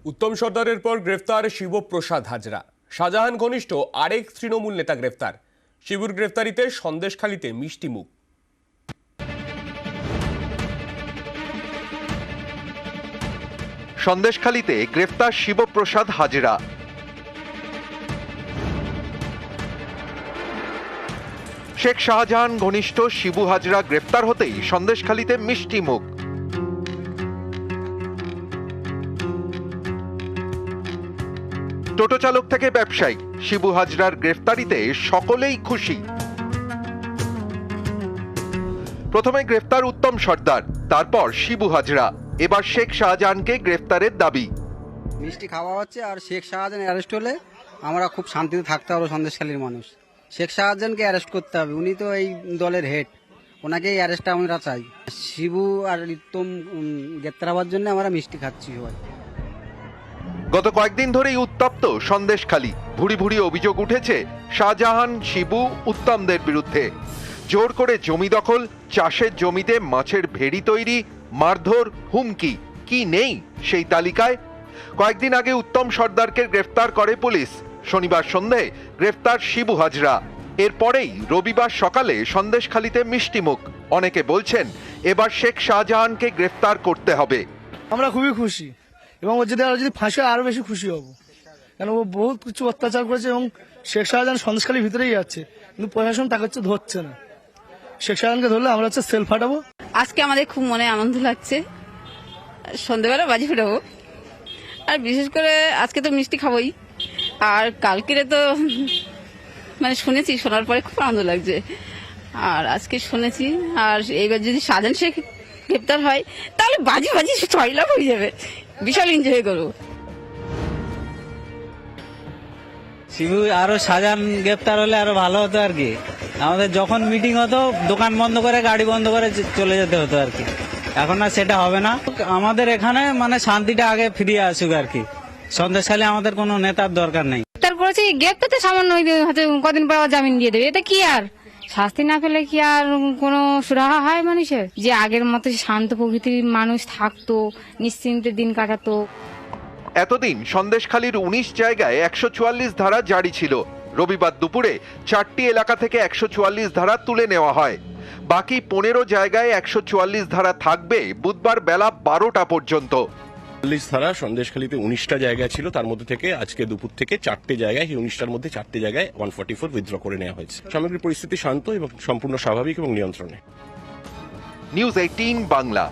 উত্তম সর্দারের পর গ্রেফতার শিবপ্রসাদ হাজরা। শাহজাহান ঘনিষ্ঠ আরেক তৃণমূল নেতা গ্রেফতার। শিবুর গ্রেফতারিতে সন্দেশখালীতে মিষ্টি মুখ। সন্দেশখালীতে গ্রেফতার শিবপ্রসাদ হাজরা। শেখ শাহজাহান ঘনিষ্ঠ শিবু হাজরা গ্রেফতার হতেই সন্দেশখালীতে মিষ্টি মুখ। টোটো চালক থেকে ব্যবসায়ী, শিবু হাজরার গ্রেফতারিতে সকলেই খুশি। প্রথমে গ্রেফতার উত্তম সর্দার, তারপর শিবু হাজরা, এবার শেখ শাহজাহানকে গ্রেফতারের দাবি। মিষ্টি খাওয়া হচ্ছে আর শেখ শাহজাহান অ্যারেস্ট হলে আমরা খুব শান্তিতে থাকতে পারবো। সন্দেশখালীর মানুষ শেখ শাহজাহানকে অ্যারেস্ট করতে হবে, উনি তো এই দলের হেড, ওনাকেই অ্যারেস্টটা আমরা চাই। শিবু আর উত্তম গ্রেপ্তার হওয়ার জন্য আমরা মিষ্টি খাচ্ছি সবাই। গত কয়েকদিন ধরেই উত্তপ্ত সন্দেশখালী। ভুরি ভুরি অভিযোগ উঠেছে শাহজাহান, শিবু, উত্তমদের বিরুদ্ধে। জোর করে জমি দখল, চাষের জমিতে মাছের ভেড়ি তৈরি, মারধর, হুমকি, কি নেই সেই তালিকায়? কয়েকদিন আগে উত্তম সর্দারকে গ্রেফতার করে পুলিশ। শনিবার সন্ধে গ্রেফতার শিবু হাজরা। এরপরেই রবিবার সকালে সন্দেশখালীতে মিষ্টিমুখ। অনেকে বলছেন এবার শেখ শাহজাহানকে গ্রেফতার করতে হবে। আমরা খুবই খুশি এবং ও যদি ফাঁসি হয় আরো বেশি খুশি হব, কারণ ও বহুত কিছু অত্যাচার করেছে এবং শেখ শাহজাহান সন্দেশখালীর ভিতরেই যাচ্ছে, কিন্তু প্রশাসন তাকে হচ্ছে ধরছে না। শেখ শাহজাহানকে ধরলে আমরা হচ্ছে সেল ফাটাবো। আজকে আমাদের খুব মনে আনন্দ লাগছে, সন্ধ্যেবেলা বাজি ফুটাবো, আর বিশেষ করে আজকে তো মিষ্টি খাবোই, আর কালকেরে তো মানে শুনেছি, শোনার পরে খুব আনন্দ লাগছে। আর আজকে শুনেছি, আর এইবার যদি শাহজাহান শেখ গ্রেপ্তার হয় তাহলে বাজি বাজি 6 লাখ হয়ে যাবে, বিশাল এনজয় করবো। শিবু আরো শাহজাহান গ্রেপ্তার হলে আরো ভালো হতো আর কি। আমাদের যখন মিটিং হতো দোকান বন্ধ করে গাড়ি বন্ধ করে চলে যেতে হতো আর কি, এখন আর সেটা হবে না। আমাদের এখানে মানে শান্তিটা আগে ফিরিয়ে আসুক আর কি। সন্দেশখালী আমাদের কোনো নেতার দরকার নেই। গ্রেপ্তার করেছে, গ্রেপ্তার তো সামান্য হয়তো কদিন পর জামিন দিয়ে দেবে, এটা কি আর শাস্তি না পেলে কি আর কোনো সুরাহা হয় মানুষের? যে আগের মতো শান্ত প্রকৃতির মানুষ থাকতো, নিশ্চিন্তে দিন কাটাতো। এতদিন সন্দেশখালীর 19 জায়গায় 144 ধারা জারি ছিল। রবিবার দুপুরে 4টি এলাকা থেকে 144 ধারা তুলে নেওয়া হয়। বাকি 15 জায়গায় 144 ধারা থাকবে বুধবার বেলা 12টা পর্যন্ত। 40 ধারা সন্দেশখালীতে 19টা জায়গা ছিল, তার মধ্যে থেকে আজকে দুপুর থেকে 4টে জায়গায়, এই 19টার মধ্যে 4টে জায়গায় 144 উইথড্র করে নেওয়া হয়েছে। সামগ্রিক পরিস্থিতি শান্ত এবং সম্পূর্ণ স্বাভাবিক এবং নিয়ন্ত্রণে। নিউজ 18 বাংলা।